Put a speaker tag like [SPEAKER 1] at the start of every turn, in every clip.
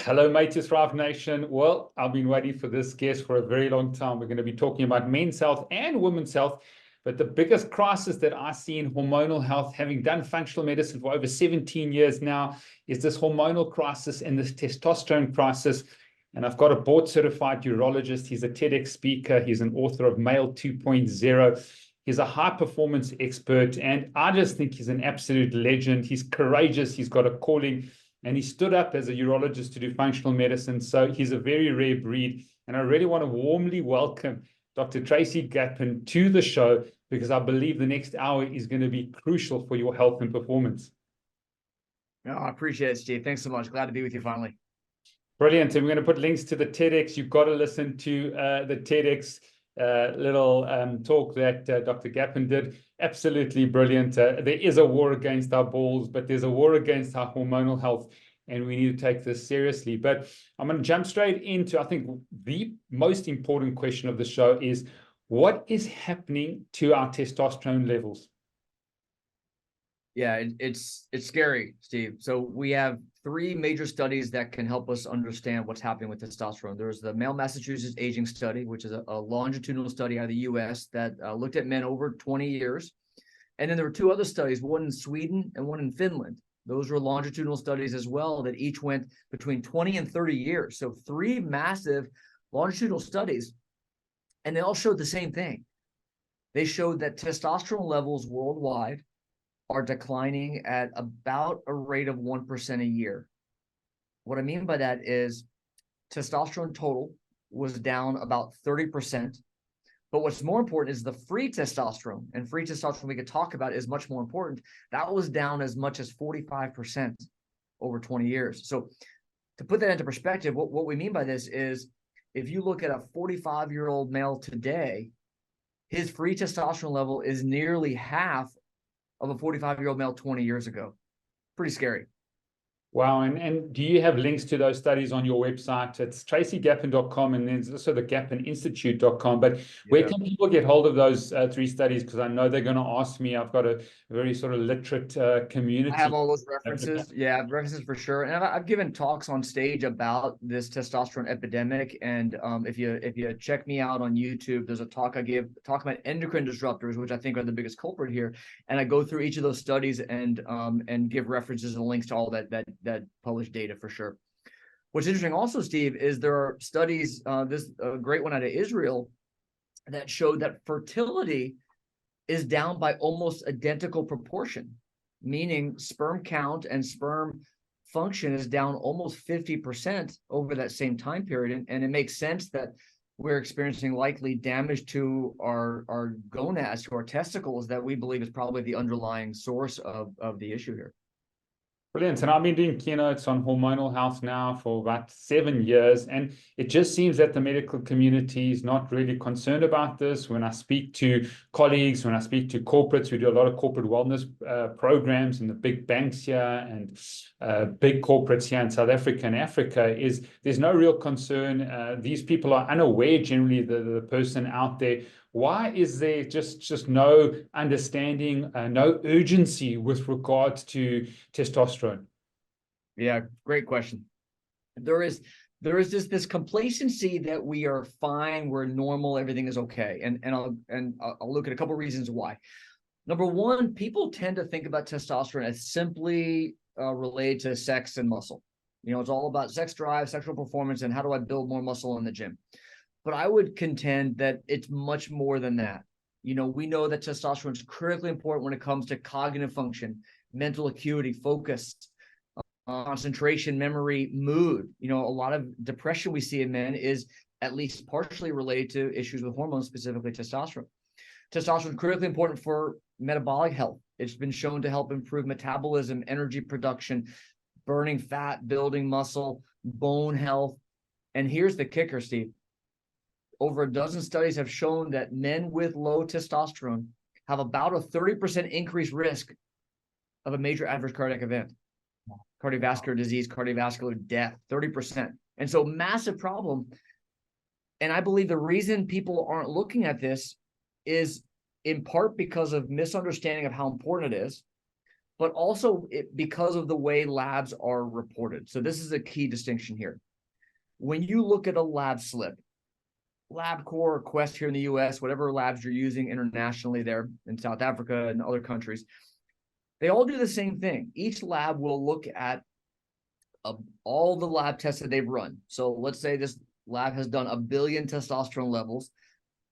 [SPEAKER 1] Hello, Mate Thrive Nation. Well, I've been waiting for this guest for a very long time. We're going to be talking about men's health and women's health. But the biggest crisis that I see in hormonal health, having done functional medicine for over 17 years now, is this hormonal crisis and this testosterone crisis. And I've got a board certified urologist. He's a TEDx speaker. He's an author of Male 2.0. He's a high performance expert. And I just think he's an absolute legend. He's courageous. He's got a calling. And he stood up as a urologist to do functional medicine. So he's a very rare breed. And I really want to warmly welcome Dr. Tracy Gapin to the show, because I believe the next hour is going to be crucial for your health and performance.
[SPEAKER 2] Oh, I appreciate it, Steve. Thanks so much. Glad to be with you finally.
[SPEAKER 1] Brilliant. And we're going to put links to the TEDx. You've got to listen to the TEDx little talk that Dr. Gapin did. Absolutely brilliant. There is a war against our balls, but there's a war against our hormonal health, and we need to take this seriously. But I'm going to jump straight into, I think, the most important question of the show is, what is happening to our testosterone levels?
[SPEAKER 2] Yeah, it's scary, Steve. So we have three major studies that can help us understand what's happening with testosterone. There's the Male Massachusetts Aging Study, which is a longitudinal study out of the U.S. that looked at men over 20 years. And then there were two other studies, one in Sweden and one in Finland. Those were longitudinal studies as well that each went between 20 and 30 years. So three massive longitudinal studies, and they all showed the same thing. They showed that testosterone levels worldwide are declining at about a rate of 1% a year. What I mean by that is testosterone total was down about 30%. But what's more important is the free testosterone, and free testosterone we could talk about is much more important. That was down as much as 45% over 20 years. So to put that into perspective, what we mean by this is if you look at a 45-year-old male today, his free testosterone level is nearly half of a 45-year-old male 20 years ago. Pretty scary.
[SPEAKER 1] Wow. And do you have links to those studies on your website? It's tracygapin.com, and then there's also the gapininstitute.com. But where can people get hold of those three studies? Because I know they're going to ask me. I've got a very sort of literate community.
[SPEAKER 2] I have all those references. Yeah, references for sure. And I've given talks on stage about this testosterone epidemic. And if you check me out on YouTube, there's a talk I give about endocrine disruptors, which I think are the biggest culprit here. And I go through each of those studies and give references and links to all that published data for sure. What's interesting also, Steve, is there are studies, this great one out of Israel, that showed that fertility is down by almost identical proportion, meaning sperm count and sperm function is down almost 50% over that same time period. And it makes sense that we're experiencing likely damage to our gonads, to our testicles, that we believe is probably the underlying source of the issue here.
[SPEAKER 1] Brilliant. And I've been doing keynotes on hormonal health now for about 7 years, and it just seems that the medical community is not really concerned about this. When I speak to colleagues, when I speak to corporates, we do a lot of corporate wellness programs in the big banks here and big corporates here in South Africa and Africa, is there's no real concern. These people are unaware, generally, the person out there. Why is there just no understanding, no urgency with regards to testosterone?
[SPEAKER 2] Yeah, great question. There is just this complacency that we are fine, we're normal, everything is okay. And I'll look at a couple of reasons why. Number one, people tend to think about testosterone as simply related to sex and muscle. You know, it's all about sex drive, sexual performance, and how do I build more muscle in the gym. But I would contend that it's much more than that. You know, we know that testosterone is critically important when it comes to cognitive function, mental acuity, focus, concentration, memory, mood. You know, a lot of depression we see in men is at least partially related to issues with hormones, specifically testosterone. Testosterone is critically important for metabolic health. It's been shown to help improve metabolism, energy production, burning fat, building muscle, bone health. And here's the kicker, Steve. Over a dozen studies have shown that men with low testosterone have about a 30% increased risk of a major adverse cardiac event, cardiovascular disease, cardiovascular death, 30%. And so massive problem. And I believe the reason people aren't looking at this is in part because of misunderstanding of how important it is, but also because of the way labs are reported. So this is a key distinction here. When you look at a lab slip, LabCorp or Quest here in the US, whatever labs you're using internationally there in South Africa and other countries, they all do the same thing. Each lab will look at all the lab tests that they've run. So let's say this lab has done 1 billion testosterone levels.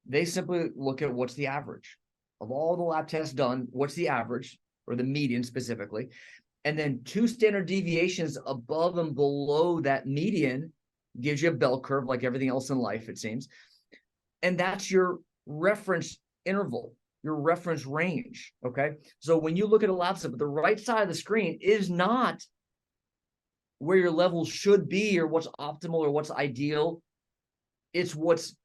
[SPEAKER 2] They simply look at what's the average of all the lab tests done, what's the average or the median specifically, and then 2 standard deviations above and below that median gives you a bell curve like everything else in life, it seems. And that's your reference interval, your reference range, okay? So when you look at a lab slip, the right side of the screen is not where your levels should be or what's optimal or what's ideal. It's what's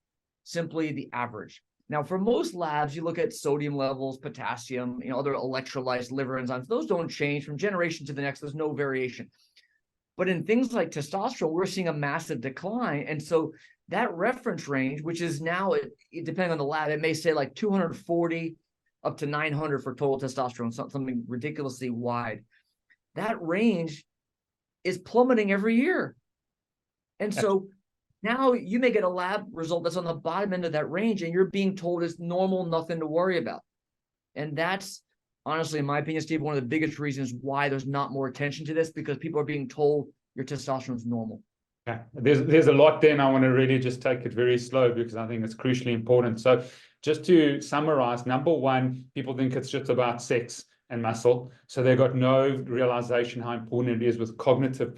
[SPEAKER 2] simply the average. Now, for most labs, you look at sodium levels, potassium, other electrolytes, liver enzymes. Those don't change from generation to the next. There's no variation. But in things like testosterone, we're seeing a massive decline. And so that reference range, which is now, depending on the lab, it may say like 240 up to 900 for total testosterone, something ridiculously wide. That range is plummeting every year. And so now you may get a lab result that's on the bottom end of that range, and you're being told it's normal, nothing to worry about. And that's honestly, in my opinion, Steve, one of the biggest reasons why there's not more attention to this, because people are being told your testosterone is normal.
[SPEAKER 1] Yeah, there's a lot there, and I want to really just take it very slow because I think it's crucially important. So just to summarize, number one, people think it's just about sex and muscle. So they got no realization how important it is with cognitive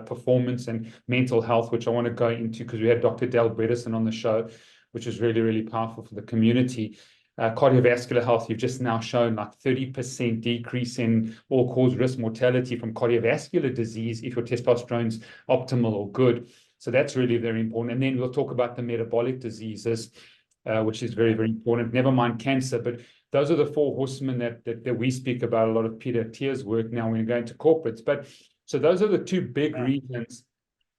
[SPEAKER 1] performance and mental health, which I want to go into because we had Dr. Del Bredesen on the show, which is really, really powerful for the community. Cardiovascular health, you've just now shown like 30% decrease in all-cause risk mortality from cardiovascular disease if your testosterone's optimal or good. So that's really very important. And then we'll talk about the metabolic diseases, which is very, very important. Never mind cancer, but those are the 4 horsemen that we speak about, a lot of Peter Thiel's work now when we go into corporates. But so those are the 2 big reasons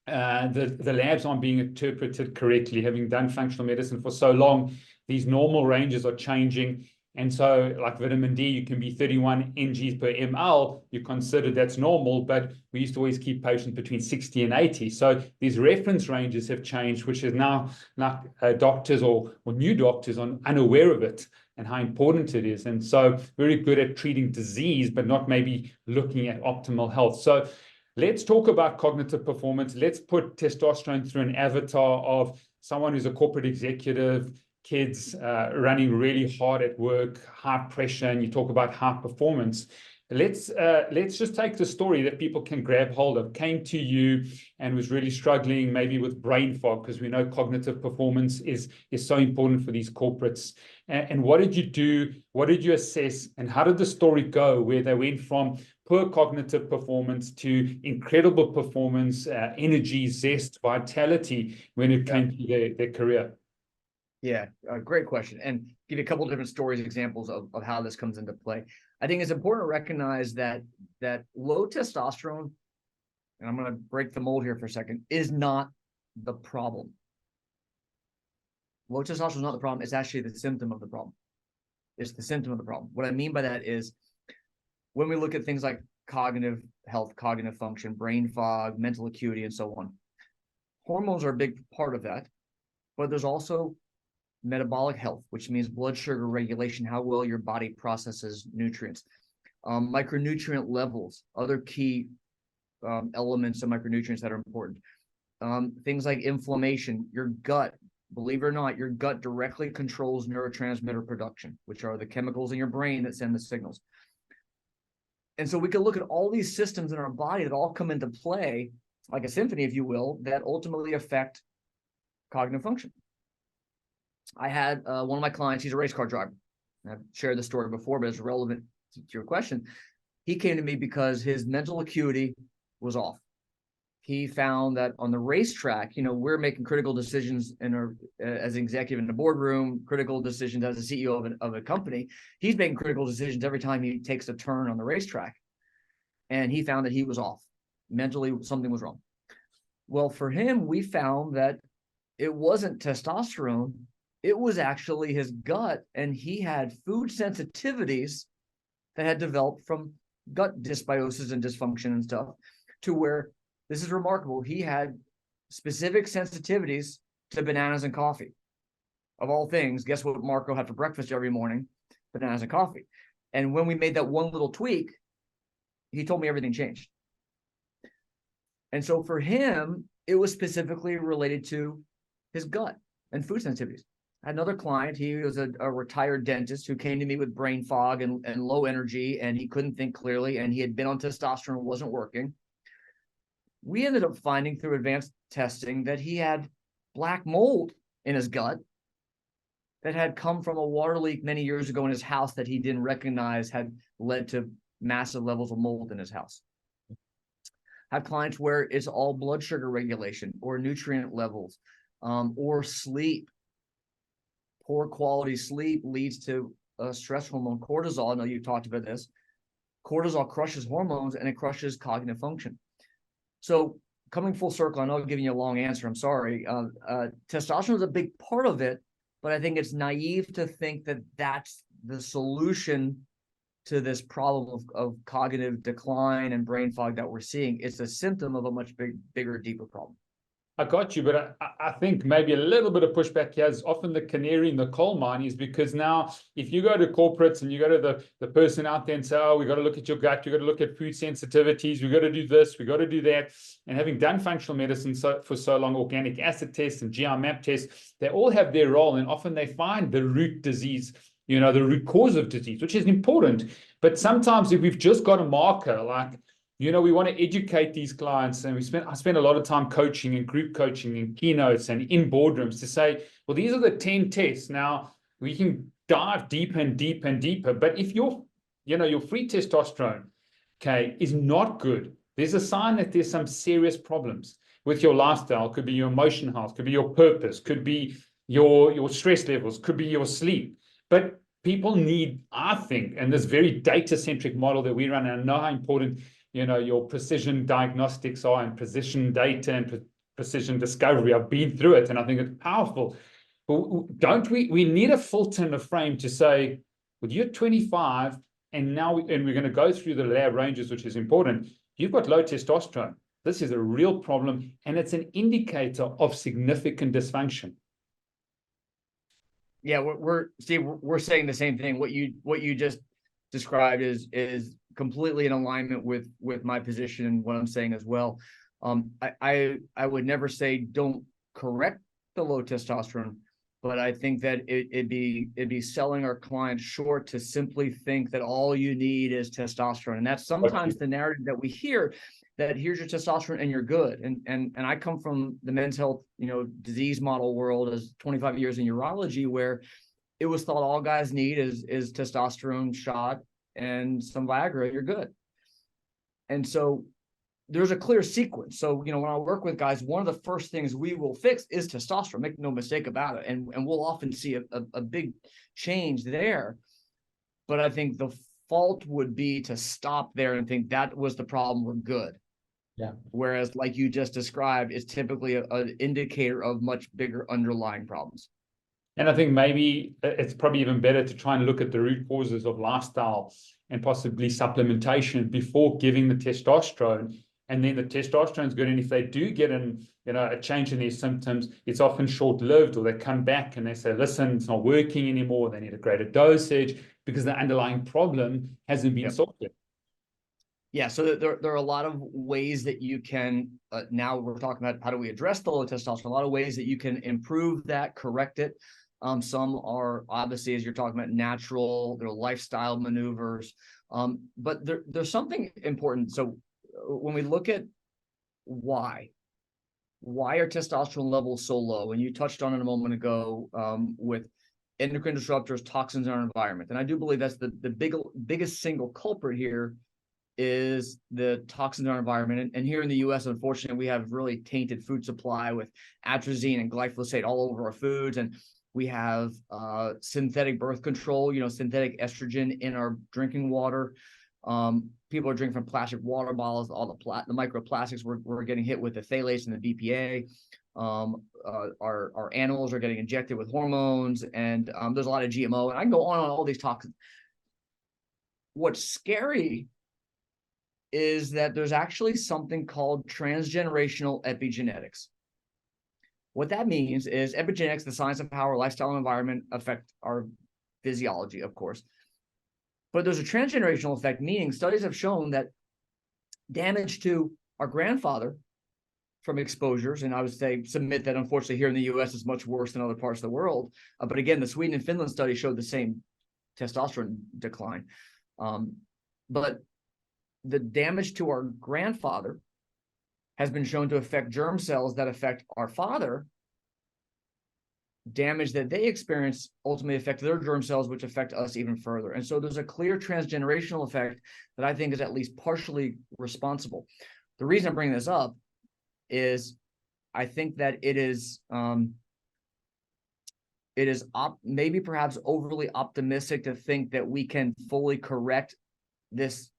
[SPEAKER 1] the labs aren't being interpreted correctly. Having done functional medicine for so long, these normal ranges are changing. And so like vitamin D, you can be 31 mgs per ml. You consider that's normal, but we used to always keep patients between 60 and 80. So these reference ranges have changed, which is now doctors or new doctors are unaware of it and how important it is. And so very good at treating disease, but not maybe looking at optimal health. So let's talk about cognitive performance. Let's put testosterone through an avatar of someone who's a corporate executive, kids running really hard at work, high pressure, and you talk about high performance. Let's just take the story that people can grab hold of. Came to you and was really struggling maybe with brain fog, because we know cognitive performance is so important for these corporates. And what did you do? What did you assess? And how did the story go where they went from poor cognitive performance to incredible performance, energy, zest, vitality when it came to their career?
[SPEAKER 2] Yeah, great question. And give you a couple of different stories, examples of how this comes into play. I think it's important to recognize that low testosterone, and I'm going to break the mold here for a second, is not the problem. Low testosterone is not the problem. It's actually the symptom of the problem. It's the symptom of the problem. What I mean by that is when we look at things like cognitive health, cognitive function, brain fog, mental acuity, and so on, hormones are a big part of that, but there's also metabolic health, which means blood sugar regulation, how well your body processes nutrients, micronutrient levels, other key elements of micronutrients that are important. Things like inflammation, your gut, believe it or not, your gut directly controls neurotransmitter production, which are the chemicals in your brain that send the signals. And so we can look at all these systems in our body that all come into play, like a symphony, if you will, that ultimately affect cognitive function. I had one of my clients, he's a race car driver. I've shared the story before, but it's relevant to your question. He came to me because his mental acuity was off. He found that on the racetrack, we're making critical decisions as an executive in the boardroom, critical decisions as a CEO of a company. He's making critical decisions every time he takes a turn on the racetrack. And he found that he was off. Mentally, something was wrong. Well, for him, we found that it wasn't testosterone. It was actually his gut, and he had food sensitivities that had developed from gut dysbiosis and dysfunction and stuff, to where this is remarkable. He had specific sensitivities to bananas and coffee. Of all things, guess what Marco had for breakfast every morning? Bananas and coffee. And when we made that one little tweak, he told me everything changed. And so for him, it was specifically related to his gut and food sensitivities. I had another client, he was a retired dentist who came to me with brain fog and low energy, and he couldn't think clearly, and he had been on testosterone, wasn't working. We ended up finding through advanced testing that he had black mold in his gut that had come from a water leak many years ago in his house that he didn't recognize had led to massive levels of mold in his house. Have clients where it's all blood sugar regulation or nutrient levels, or sleep. Poor quality sleep leads to stress hormone cortisol. I know you talked about this. Cortisol crushes hormones and it crushes cognitive function. So coming full circle, I know I'm giving you a long answer. I'm sorry. Testosterone is a big part of it, but I think it's naive to think that that's the solution to this problem of cognitive decline and brain fog that we're seeing. It's a symptom of a much bigger, deeper problem.
[SPEAKER 1] I got you, but I think maybe a little bit of pushback here is often the canary in the coal mine, is because now if you go to corporates and you go to the person out there and say, oh, we got to look at your gut, you got to look at food sensitivities, we got to do this, we got to do that. And having done functional medicine for so long, organic acid tests and GI map tests, they all have their role, and often they find the root disease, the root cause of disease, which is important. But sometimes if we've just got a marker, like, we want to educate these clients, and I spend a lot of time coaching and group coaching and keynotes and in boardrooms to say, well, these are the 10 tests. Now we can dive deeper and deeper and deeper. But if your free testosterone, okay, is not good, there's a sign that there's some serious problems with your lifestyle. Could be your emotion health, could be your purpose, could be your stress levels, could be your sleep. But people need, I think, and this very data-centric model that we run, and I know how important your precision diagnostics are, and precision data and precision discovery. I've been through it and I think it's powerful. But don't we need a filter and a frame to say, well, you're 25 and now we're going to go through the lab ranges, which is important. You've got low testosterone. This is a real problem, and it's an indicator of significant dysfunction.
[SPEAKER 2] Yeah, we're saying the same thing. What you just described is completely in alignment with my position and what I'm saying as well. I would never say don't correct the low testosterone, but I think that it'd be selling our clients short to simply think that all you need is testosterone. And that's sometimes the narrative that we hear, that here's your testosterone and you're good. And I come from the men's health, disease model world as 25 years in urology, where it was thought all guys need is testosterone shot and some Viagra, you're good. And so there's a clear sequence. So, when I work with guys, one of the first things we will fix is testosterone, make no mistake about it. And we'll often see a big change there. But I think the fault would be to stop there and think that was the problem, we're good.
[SPEAKER 1] Yeah.
[SPEAKER 2] Whereas, like you just described, is typically an indicator of much bigger underlying problems.
[SPEAKER 1] And I think maybe it's probably even better to try and look at the root causes of lifestyle and possibly supplementation before giving the testosterone. And then the testosterone is good. And if they do get a change in their symptoms, it's often short-lived, or they come back and they say, listen, it's not working anymore. They need a greater dosage because the underlying problem hasn't been solved yet.
[SPEAKER 2] Yeah, so there are a lot of ways that you can, now we're talking about how do we address the low testosterone, a lot of ways that you can improve that, correct it. Some are obviously, as you're talking about, natural, they're lifestyle maneuvers, but there's something important. So when we look at why are testosterone levels so low, and you touched on it a moment ago, with endocrine disruptors, toxins in our environment, and I do believe that's the biggest single culprit here is the toxins in our environment. And here in the US, unfortunately, we have really tainted food supply with atrazine and glyphosate all over our foods. And we have synthetic birth control, synthetic estrogen in our drinking water. People are drinking from plastic water bottles, all the microplastics we're getting hit with, the phthalates and the BPA. Our animals are getting injected with hormones, and there's a lot of GMO, and I can go on all these toxins. What's scary is that there's actually something called transgenerational epigenetics. What that means is epigenetics, the science of how our lifestyle and environment affect our physiology, of course. But there's a transgenerational effect, meaning studies have shown that damage to our grandfather from exposures, and I would say submit that unfortunately here in the US is much worse than other parts of the world. But again, the Sweden and Finland study showed the same testosterone decline. But the damage to our grandfather has been shown to affect germ cells that affect our father. Damage that they experience ultimately affect their germ cells, which affect us even further. And so there's a clear transgenerational effect that I think is at least partially responsible. The reason I'm bringing this up is I think that it is maybe perhaps overly optimistic to think that we can fully correct this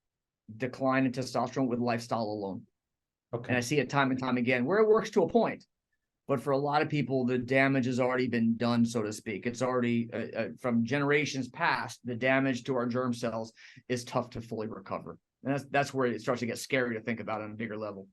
[SPEAKER 2] decline in testosterone with lifestyle alone.
[SPEAKER 1] Okay.
[SPEAKER 2] And I see it time and time again where it works to a point. But for a lot of people, the damage has already been done, so to speak. It's already from generations past, the damage to our germ cells is tough to fully recover. And that's where it starts to get scary to think about on a bigger level.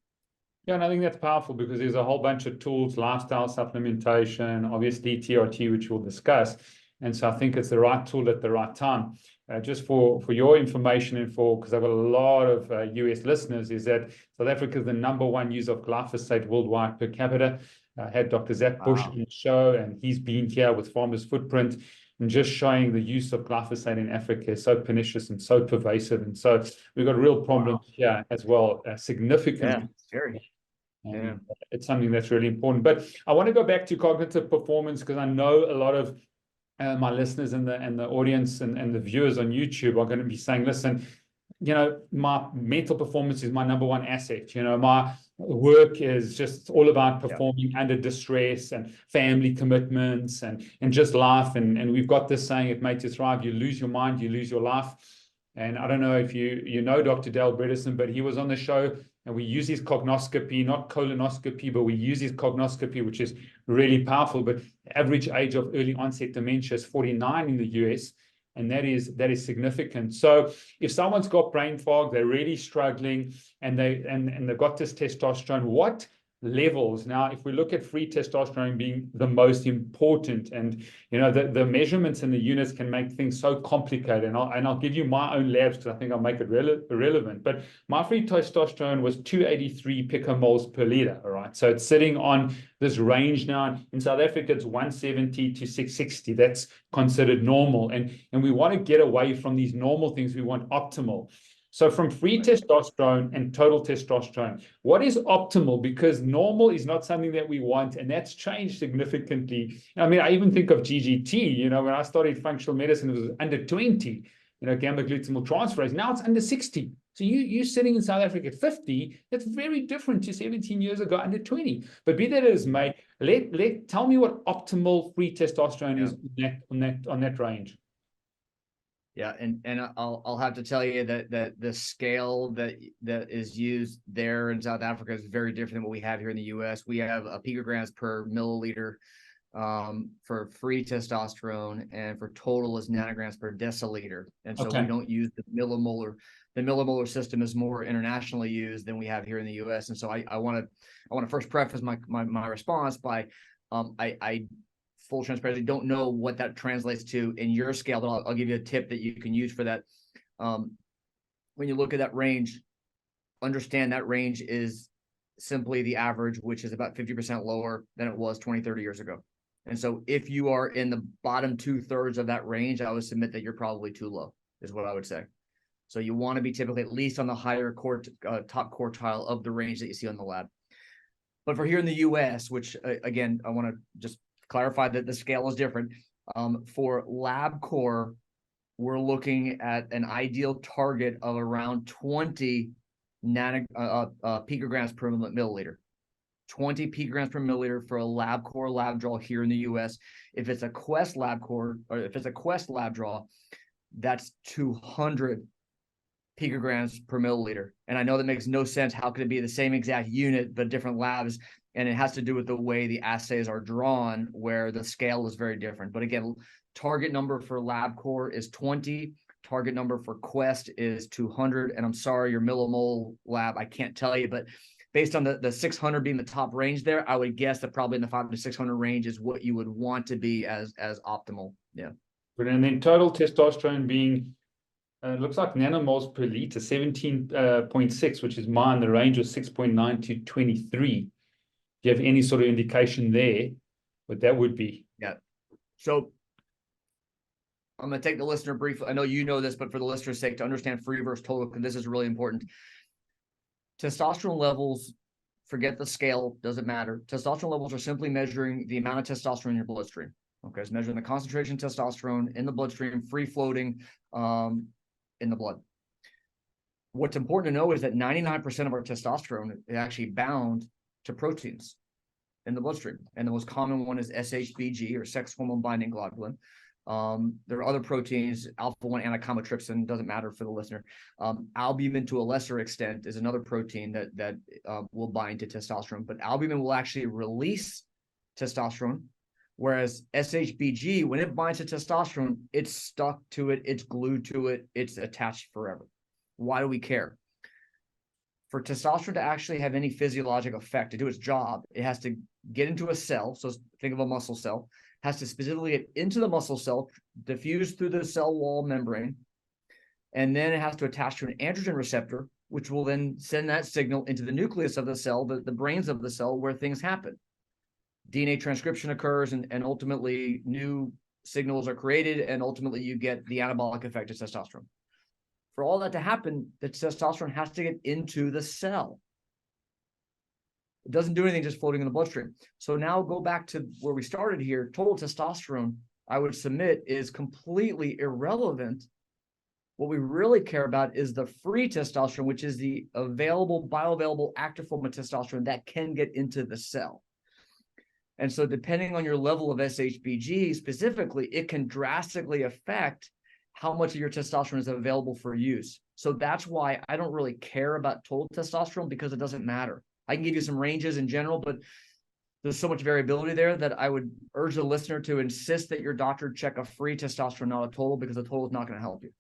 [SPEAKER 1] Yeah, and I think that's powerful because there's a whole bunch of tools, lifestyle supplementation, obviously TRT, which we'll discuss. And so I think it's the right tool at the right time. Just for your information and because I've got a lot of US listeners, is that South Africa is the #1 user of glyphosate worldwide per capita. I had Dr. Zach Bush on the show, and he's been here with Farmers Footprint and just showing the use of glyphosate in Africa is so pernicious and so pervasive. And so we've got real problems here as well, significant.
[SPEAKER 2] Yeah, scary. Yeah.
[SPEAKER 1] It's something that's really important. But I want to go back to cognitive performance because I know a lot of my listeners and the audience and the viewers on YouTube are going to be saying, listen, you know, my mental performance is my #1 asset. You know, my work is just all about performing under distress and family commitments and just life. And we've got this saying at Mate to Thrive, you lose your mind, you lose your life. And I don't know if you know Dr. Dale Bredesen, but he was on the show and we use his cognoscopy, not colonoscopy, but we use his cognoscopy, which is really powerful. But the average age of early onset dementia is 49 in the US. And that is significant. So if someone's got brain fog, they're really struggling, and they've got this testosterone, what levels? Now, if we look at free testosterone being the most important, and you know the measurements and the units can make things so complicated, and I'll give you my own labs because I think I'll make it irrelevant. But my free testosterone was 283 picomoles per liter. All right, so it's sitting on this range now. In South Africa, it's 170 to 660. That's considered normal, and we want to get away from these normal things. We want optimal. So from free testosterone and total testosterone, what is optimal? Because normal is not something that we want, and that's changed significantly. I mean, I even think of GGT, you know, when I studied functional medicine, it was under 20, you know, gamma glutamyl transferase. Now it's under 60. So you sitting in South Africa at 50, that's very different to 17 years ago under 20. But be that as may, tell me what optimal free testosterone is on that range.
[SPEAKER 2] Yeah, and I'll have to tell you that the scale that is used there in South Africa is very different than what we have here in the US. We have a picograms per milliliter for free testosterone, and for total is nanograms per deciliter. And so we don't use the millimolar. The millimolar system is more internationally used than we have here in the US. And so I want to first preface my response by I full transparency, don't know what that translates to in your scale, but I'll give you a tip that you can use for that. When you look at that range, understand that range is simply the average, which is about 50% lower than it was 20, 30 years ago. And so if you are in the bottom 2/3 of that range, I would submit that you're probably too low, is what I would say. So you want to be typically at least on the higher top quartile of the range that you see on the lab. But for here in the US, which again, I want to just clarify that the scale is different. For LabCorp, we're looking at an ideal target of around 20 picograms per milliliter. 20 picograms per milliliter for a LabCorp lab draw here in the US. If it's a Quest LabCorp, or if it's a Quest lab draw, that's 200 picograms per milliliter. And I know that makes no sense. How could it be the same exact unit, but different labs? And it has to do with the way the assays are drawn, where the scale is very different. But again, target number for LabCorp is 20 target number for Quest is 200. And I'm sorry, your millimole lab, I can't tell you, but based on the 600 being the top range there, I would guess that probably in the 500 to 600 range is what you would want to be as optimal. Yeah.
[SPEAKER 1] But and then total testosterone being, looks like nanomoles per liter, 17.6, which is mine. The range was 6.9 to 23. Do you have any sort of indication there what that would be?
[SPEAKER 2] Yeah. So I'm going to take the listener briefly. I know you know this, but for the listener's sake, to understand free versus total, because this is really important. Testosterone levels, forget the scale, doesn't matter. Testosterone levels are simply measuring the amount of testosterone in your bloodstream. Okay, it's measuring the concentration of testosterone in the bloodstream, free floating in the blood. What's important to know is that 99% of our testosterone is actually bound to proteins in the bloodstream. And the most common one is SHBG, or sex hormone binding globulin. There are other proteins, alpha-1 antitrypsin, doesn't matter for the listener. Albumin, to a lesser extent, is another protein that will bind to testosterone, but albumin will actually release testosterone, whereas SHBG, when it binds to testosterone, it's stuck to it, it's glued to it, it's attached forever. Why do we care? For testosterone to actually have any physiologic effect, to do its job, it has to get into a cell. So think of a muscle cell, has to specifically get into the muscle cell, diffuse through the cell wall membrane, and then it has to attach to an androgen receptor, which will then send that signal into the nucleus of the cell, the brains of the cell, where things happen. DNA transcription occurs, and ultimately new signals are created, and ultimately you get the anabolic effect of testosterone. For all that to happen, the testosterone has to get into the cell. It doesn't do anything just floating in the bloodstream. So now go back to where we started here. Total testosterone, I would submit, is completely irrelevant. What we really care about is the free testosterone, which is the available, bioavailable active form of testosterone that can get into the cell. And so depending on your level of SHBG specifically, it can drastically affect how much of your testosterone is available for use. So that's why I don't really care about total testosterone, because it doesn't matter. I can give you some ranges in general, but there's so much variability there that I would urge the listener to insist that your doctor check a free testosterone, not a total, because the total is not going to help you.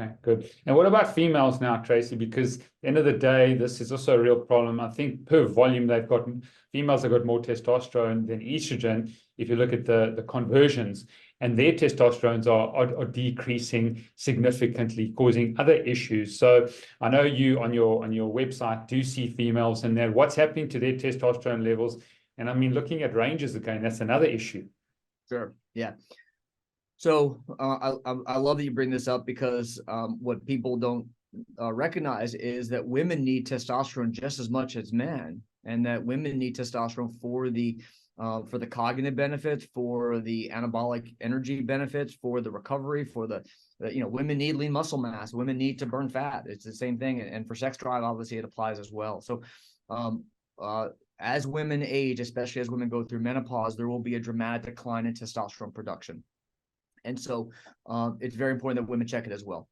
[SPEAKER 1] Okay, good. And what about females now, Tracy? Because at the end of the day, this is also a real problem. I think per volume, females have got more testosterone than estrogen. If you look at the conversions, and their testosterones are decreasing significantly, causing other issues. So I know you on your website do see females and that what's happening to their testosterone levels. And I mean, looking at ranges again, that's another issue.
[SPEAKER 2] Sure. Yeah. So I love that you bring this up, because what people don't recognize is that women need testosterone just as much as men, and that women need testosterone for the cognitive benefits, for the anabolic energy benefits, for the recovery, for the women need lean muscle mass, women need to burn fat. It's the same thing. And for sex drive, obviously it applies as well. So as women age, especially as women go through menopause, there will be a dramatic decline in testosterone production. And so it's very important that women check it as well.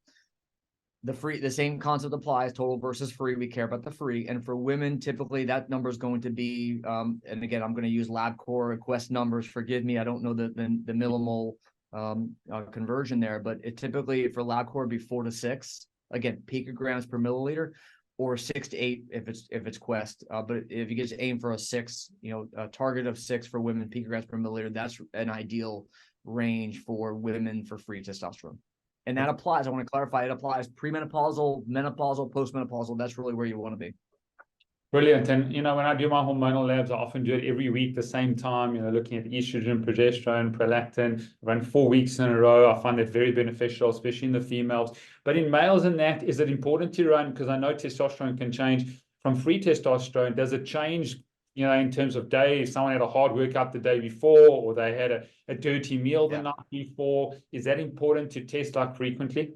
[SPEAKER 2] The same concept applies, total versus free. We care about the free. And for women, typically that number is going to be, and again, I'm going to use LabCorp Quest numbers. Forgive me, I don't know the millimole conversion there, but it typically for LabCorp be 4 to 6, again, picograms per milliliter, or 6 to 8 if it's Quest. But if you just aim for a 6, a target of 6 for women, picograms per milliliter, that's an ideal range for women for free testosterone. And that applies, I want to clarify, it applies premenopausal, menopausal, postmenopausal. That's really where you want to be.
[SPEAKER 1] Brilliant. And, when I do my hormonal labs, I often do it every week, the same time, looking at estrogen, progesterone, prolactin, run 4 weeks in a row. I find that very beneficial, especially in the females. But in males and that, is it important to run? Because I know testosterone can change from free testosterone. Does it change, in terms of day? If someone had a hard workout the day before, or they had a dirty meal the night before, is that important to test like frequently?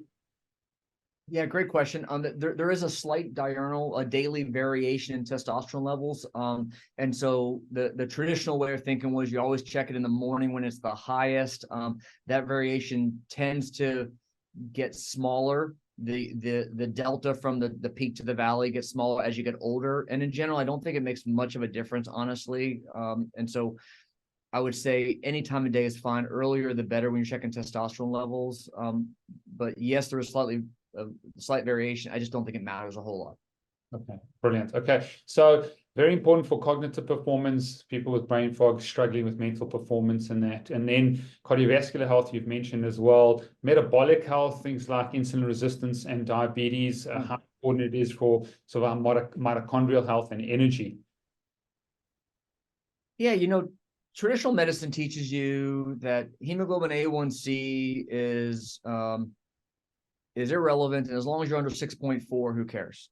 [SPEAKER 2] Yeah, great question. There is a slight diurnal, a daily variation in testosterone levels. And so the traditional way of thinking was you always check it in the morning when it's the highest. That variation tends to get smaller. The delta from the peak to the valley gets smaller as you get older. And in general, I don't think it makes much of a difference, honestly. And so I would say any time of day is fine. Earlier, the better when you're checking testosterone levels. But yes, there is slight variation. I just don't think it matters a whole lot.
[SPEAKER 1] Okay, brilliant. Okay, so very important for cognitive performance, people with brain fog, struggling with mental performance and that. And then cardiovascular health, you've mentioned as well. Metabolic health, things like insulin resistance and diabetes, how important it is for sort of our mitochondrial health and energy.
[SPEAKER 2] Yeah, traditional medicine teaches you that hemoglobin A1C is irrelevant, and as long as you're under 6.4, who cares?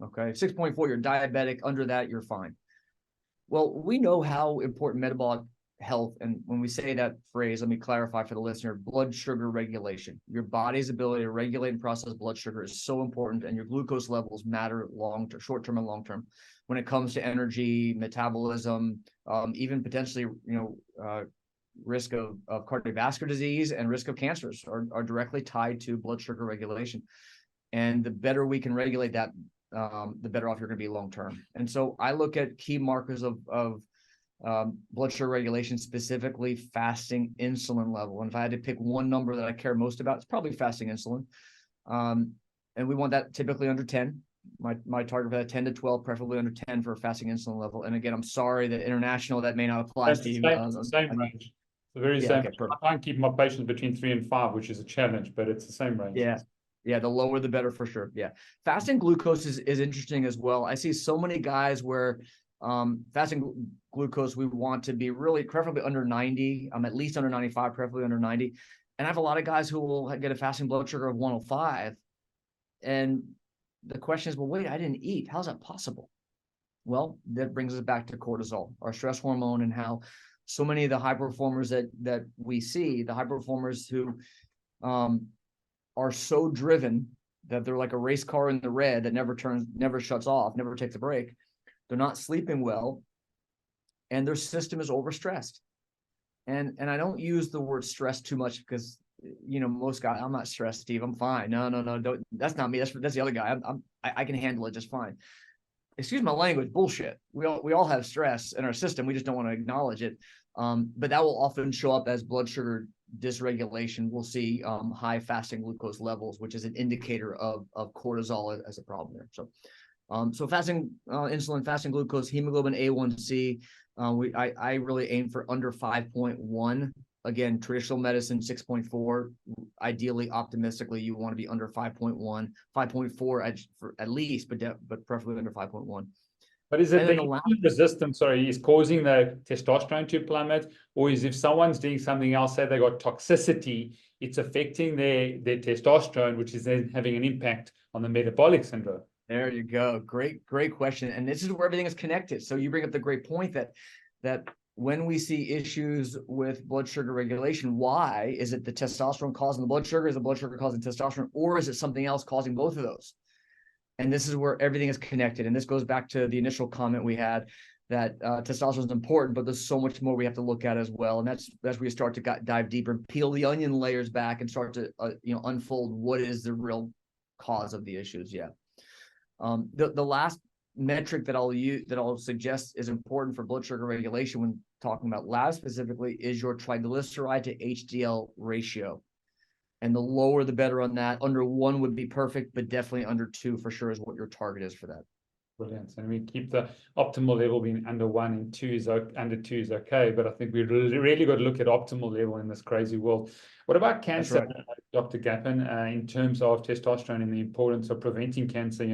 [SPEAKER 2] Okay, 6.4, you're diabetic. Under that, you're fine. Well, we know how important metabolic health, and when we say that phrase, let me clarify for the listener: blood sugar regulation. Your body's ability to regulate and process blood sugar is so important, and your glucose levels matter short-term and long-term when it comes to energy, metabolism, even potentially, risk of cardiovascular disease and risk of cancers are directly tied to blood sugar regulation. And the better we can regulate that, the better off you're going to be long-term. And so I look at key markers of blood sugar regulation, specifically fasting insulin level. And if I had to pick one number that I care most about, it's probably fasting insulin. And we want that typically under 10. My target for that 10 to 12, preferably under 10 for a fasting insulin level. And again, I'm sorry that international, that may not apply to you.
[SPEAKER 1] Same range. The very same. Okay, I try and keep my patients between 3 and 5, which is a challenge, but it's the same range.
[SPEAKER 2] Yeah, the lower the better for sure. Yeah, fasting glucose is interesting as well. I see so many guys where fasting glucose, we want to be really preferably under 90, at least under 95, preferably under 90. And I have a lot of guys who will get a fasting blood sugar of 105. And the question is, well, wait, I didn't eat. How's that possible? Well, that brings us back to cortisol, our stress hormone, and how so many of the high performers that we see, the high performers who are so driven that they're like a race car in the red that never shuts off, never takes a break. They're not sleeping well, and their system is overstressed. And I don't use the word stress too much because most guys, I'm not stressed, Steve. I'm fine. No, don't, that's not me. That's the other guy. I can handle it just fine. Excuse my language. Bullshit. We all have stress in our system. We just don't want to acknowledge it. But that will often show up as blood sugar dysregulation. We'll see high fasting glucose levels, which is an indicator of cortisol as a problem there. So fasting insulin, fasting glucose, hemoglobin A1C, I really aim for under 5.1. Again, traditional medicine 6.4. Ideally, optimistically, you want to be under 5.1, 5.4 at least, but preferably under 5.1.
[SPEAKER 1] But is it the insulin resistance, is causing the testosterone to plummet, or is if someone's doing something else, say they got toxicity, it's affecting their testosterone, which is then having an impact on the metabolic syndrome?
[SPEAKER 2] There you go. Great question. And this is where everything is connected. So you bring up the great point that when we see issues with blood sugar regulation, why is it the testosterone causing the blood sugar? Is the blood sugar causing testosterone, or is it something else causing both of those? And this is where everything is connected. And this goes back to the initial comment we had that testosterone is important, but there's so much more we have to look at as well. And that's where you start to dive deeper and peel the onion layers back and start to unfold what is the real cause of the issues. Yeah. The last metric that I'll suggest is important for blood sugar regulation when talking about labs specifically is your triglyceride to HDL ratio. And the lower the better on that. Under 1 would be perfect, but definitely under 2 for sure is what your target is for that.
[SPEAKER 1] Brilliant. And we keep the optimal level being under 1 and 2 is under 2 is okay. But I think we really got to look at optimal level in this crazy world. What about cancer, Dr. Gapin, in terms of testosterone and the importance of preventing cancer?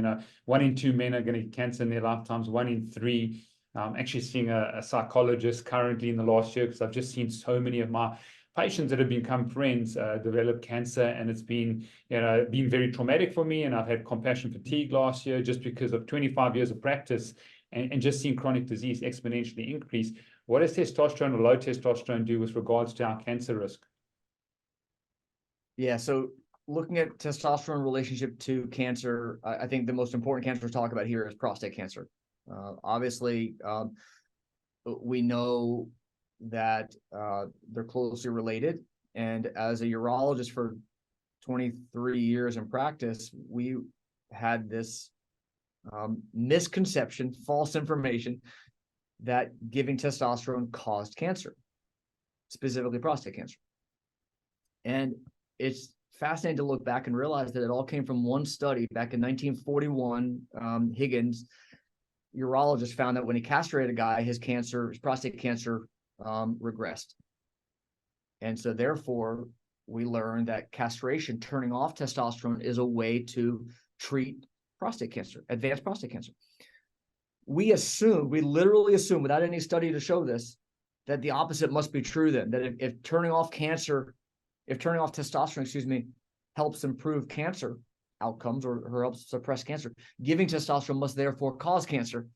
[SPEAKER 1] 1 in 2 men are going to get cancer in their lifetimes, 1 in 3. I'm actually seeing a psychologist currently in the last year because I've just seen so many of my patients that have become friends develop cancer, and it's been very traumatic for me. And I've had compassion fatigue last year just because of 25 years of practice and just seeing chronic disease exponentially increase. What does testosterone or low testosterone do with regards to our cancer risk?
[SPEAKER 2] Yeah, so looking at testosterone relationship to cancer, I think the most important cancer to talk about here is prostate cancer. Obviously, we know that they're closely related. And as a urologist for 23 years in practice, we had this misconception, false information that giving testosterone caused cancer. specifically prostate cancer. And it's fascinating to look back and realize that it all came from one study back in 1941. Higgins, urologist, found that when he castrated a guy, his prostate cancer regressed. And so therefore, we learned that castration, turning off testosterone, is a way to treat prostate cancer, advanced prostate cancer. We literally assume, without any study to show this, that the opposite must be true then, that if turning off testosterone, helps improve cancer outcomes or helps suppress cancer, giving testosterone must therefore cause cancer.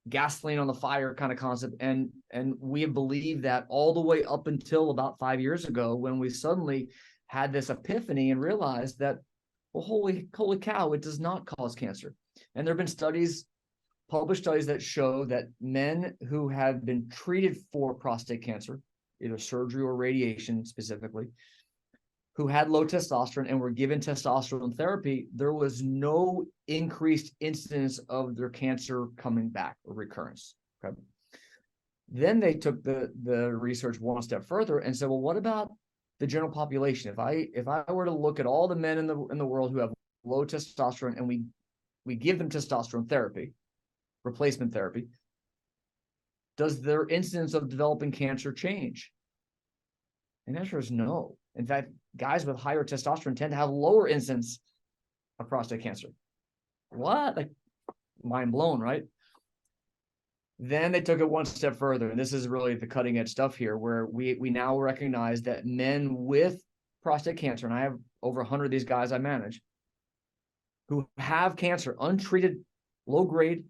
[SPEAKER 2] Gasoline on the fire kind of concept. And we have believed that all the way up until about 5 years ago, when we suddenly had this epiphany and realized that, well, holy cow, it does not cause cancer. And there have been published studies that show that men who have been treated for prostate cancer, either surgery or radiation specifically, who had low testosterone and were given testosterone therapy, there was no increased incidence of their cancer coming back or recurrence. Okay. Then they took the research one step further and said, well, what about the general population? If I were to look at all the men in the world who have low testosterone and we give them testosterone therapy, replacement therapy, does their incidence of developing cancer change? And the answer is no. In fact, guys with higher testosterone tend to have lower incidence of prostate cancer. What? Like, mind blown, right? Then they took it one step further, and this is really the cutting edge stuff here, where we now recognize that men with prostate cancer, and I have over 100 of these guys I manage, who have cancer, untreated, low-grade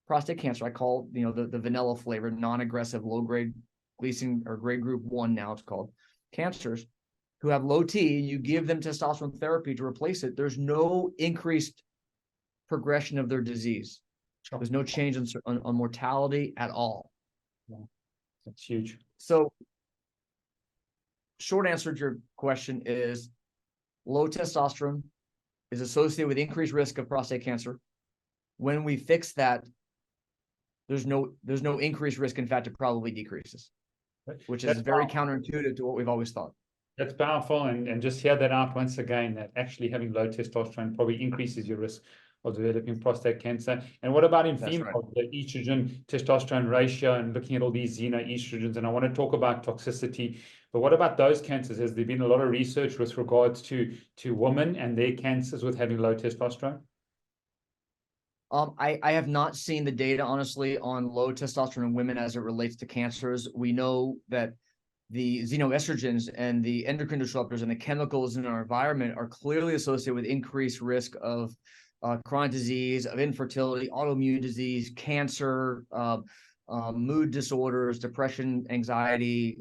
[SPEAKER 2] prostate cancer, I call, the vanilla flavored, non-aggressive, low-grade Gleason or grade group 1 now it's called, cancers, who have low T, you give them testosterone therapy to replace it, there's no increased progression of their disease. Sure. There's no change on mortality at all.
[SPEAKER 1] Yeah. That's huge.
[SPEAKER 2] So short answer to your question is low testosterone is associated with increased risk of prostate cancer. When we fix that, there's no increased risk. In fact, it probably decreases, which is very counterintuitive to what we've always thought.
[SPEAKER 1] That's powerful. And just hear that out once again, that actually having low testosterone probably increases your risk of developing prostate cancer. And what about in females, the estrogen testosterone ratio, and looking at all these xenoestrogens? And I want to talk about toxicity, but what about those cancers? Has there been a lot of research with regards to women and their cancers with having low testosterone?
[SPEAKER 2] I have not seen the data, honestly, on low testosterone in women as it relates to cancers. We know that the xenoestrogens and the endocrine disruptors and the chemicals in our environment are clearly associated with increased risk of chronic disease, of infertility, autoimmune disease, cancer, mood disorders, depression, anxiety,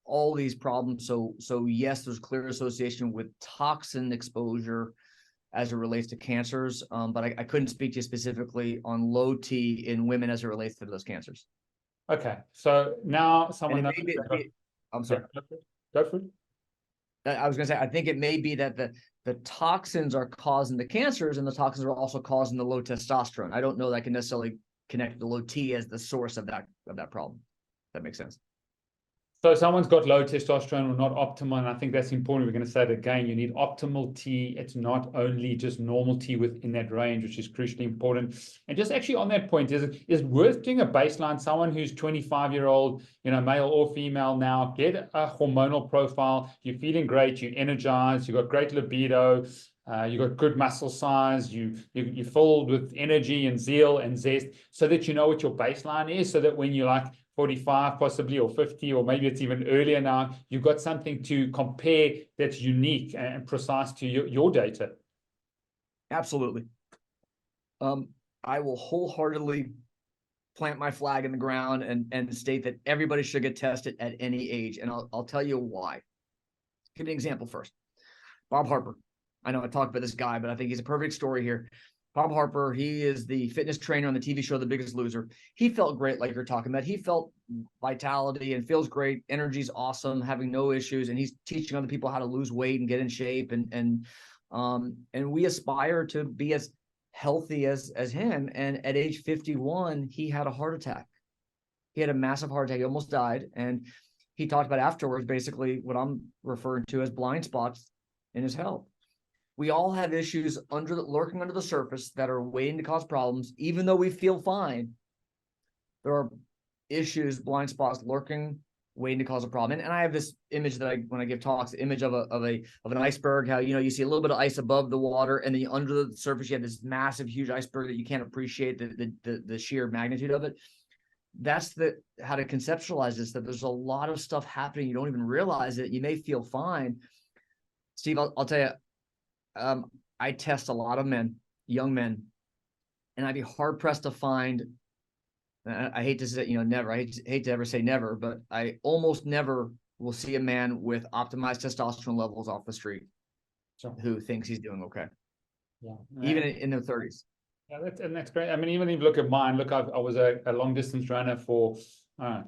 [SPEAKER 2] all these problems. So yes, there's clear association with toxin exposure as it relates to cancers, but I couldn't speak to you specifically on low T in women as it relates to those cancers.
[SPEAKER 1] Okay, so now someone.
[SPEAKER 2] I'm sorry.
[SPEAKER 1] Go for it.
[SPEAKER 2] I was going to say, I think it may be that the toxins are causing the cancers, and the toxins are also causing the low testosterone. I don't know that I can necessarily connect the low T as the source of that problem. That makes sense.
[SPEAKER 1] So someone's got low testosterone or not optimal, and I think that's important. We're going to say it again. You need optimal T. It's not only just normal T within that range, which is crucially important. And just actually on that point, is it worth doing a baseline? Someone who's 25-year-old, male or female now, get a hormonal profile. You're feeling great. You're energized. You've got great libido. You got good muscle size. You're filled with energy and zeal and zest, so that you know what your baseline is, so that when you're like 45 possibly, or 50, or maybe it's even earlier now, you've got something to compare that's unique and precise to your data.
[SPEAKER 2] Absolutely. I will wholeheartedly plant my flag in the ground and state that everybody should get tested at any age. And I'll tell you why. Give me an example first. Bob Harper. I know I talked about this guy, but I think he's a perfect story here. Bob Harper, he is the fitness trainer on the TV show The Biggest Loser. He felt great, like you're talking about. He felt vitality and feels great. Energy's awesome, having no issues, and he's teaching other people how to lose weight and get in shape. And we aspire to be as healthy as him. And at age 51, he had a heart attack. He had a massive heart attack. He almost died. And he talked about afterwards, basically what I'm referring to as blind spots in his health. We all have issues lurking under the surface that are waiting to cause problems. Even though we feel fine, there are issues, blind spots lurking, waiting to cause a problem. And I have this image that when I give talks, the image of an iceberg, how, you see a little bit of ice above the water, and then under the surface, you have this massive, huge iceberg that you can't appreciate the sheer magnitude of it. That's how to conceptualize this, that there's a lot of stuff happening. You don't even realize it. You may feel fine. Steve, I'll tell you, I test a lot of men, young men, and I'd be hard pressed to find, I hate to say, never, I hate to ever say never, but I almost never will see a man with optimized testosterone levels off the street who thinks he's doing okay.
[SPEAKER 1] Yeah.
[SPEAKER 2] Even in their 30s.
[SPEAKER 1] Yeah, that's great. I mean, even if you look at mine, look, I was a long distance runner for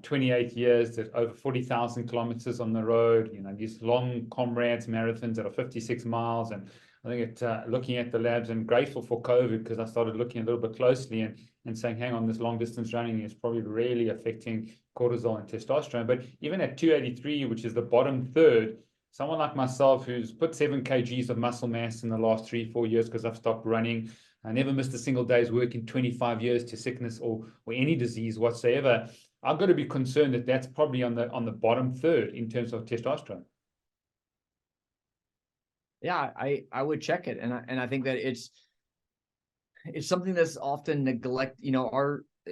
[SPEAKER 1] 28 years, did over 40,000 kilometers on the road, these long comrades marathons that are 56 miles. And I think looking at the labs, and grateful for COVID, because I started looking a little bit closely and saying, hang on, this long distance running is probably really affecting cortisol and testosterone. But even at 283, which is the bottom third, someone like myself who's put 7 kgs of muscle mass in the last 3-4 years because I've stopped running, I never missed a single day's work in 25 years to sickness or any disease whatsoever, I've got to be concerned that that's probably on the bottom third in terms of testosterone.
[SPEAKER 2] Yeah, I would check it, and I think that it's something that's often neglected.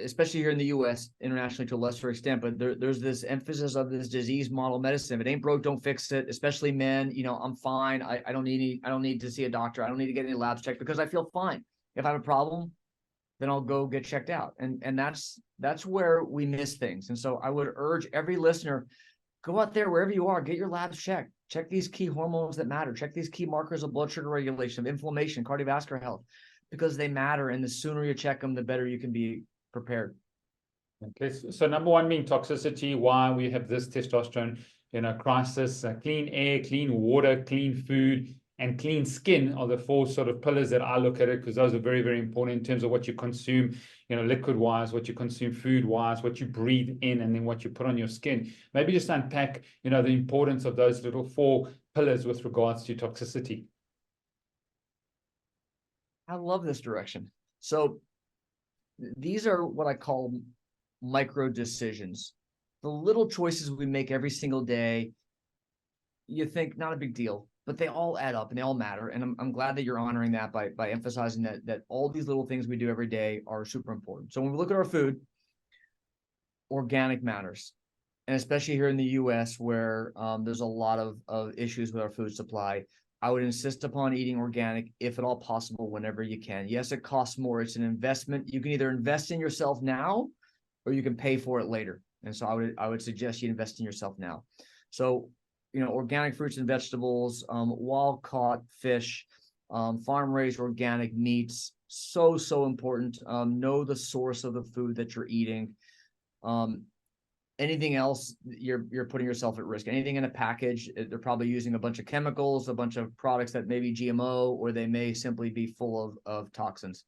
[SPEAKER 2] Especially here in the U.S., internationally to a lesser extent, but there's this emphasis of this disease model medicine. If it ain't broke, don't fix it. Especially men, I'm fine. I don't need to see a doctor. I don't need to get any labs checked because I feel fine. If I have a problem, then I'll go get checked out. And that's where we miss things. And so I would urge every listener, go out there wherever you are, get your labs checked. Check these key hormones that matter. Check these key markers of blood sugar regulation, of inflammation, cardiovascular health, because they matter. And the sooner you check them, the better you can be prepared.
[SPEAKER 1] Okay, so number one being toxicity, why we have this testosterone, crisis. Clean air, clean water, clean food, and clean skin are the 4 sort of pillars that I look at it, because those are very, very important in terms of what you consume, liquid wise, what you consume food wise, what you breathe in, and then what you put on your skin. Maybe just unpack, the importance of those little 4 pillars with regards to toxicity.
[SPEAKER 2] I love this direction. So these are what I call micro decisions. The little choices we make every single day, you think not a big deal, but they all add up and they all matter. And I'm glad that you're honoring that by emphasizing that all these little things we do every day are super important. So when we look at our food, organic matters. And especially here in the US, where there's a lot of issues with our food supply, I would insist upon eating organic, if at all possible, whenever you can. Yes, it costs more. It's an investment. You can either invest in yourself now, or you can pay for it later. And so I would suggest you invest in yourself now. So, organic fruits and vegetables, wild-caught fish, farm-raised organic meats, so important. Know the source of the food that you're eating. Anything else, you're putting yourself at risk. Anything in a package, they're probably using a bunch of chemicals, a bunch of products that may be GMO, or they may simply be full of toxins.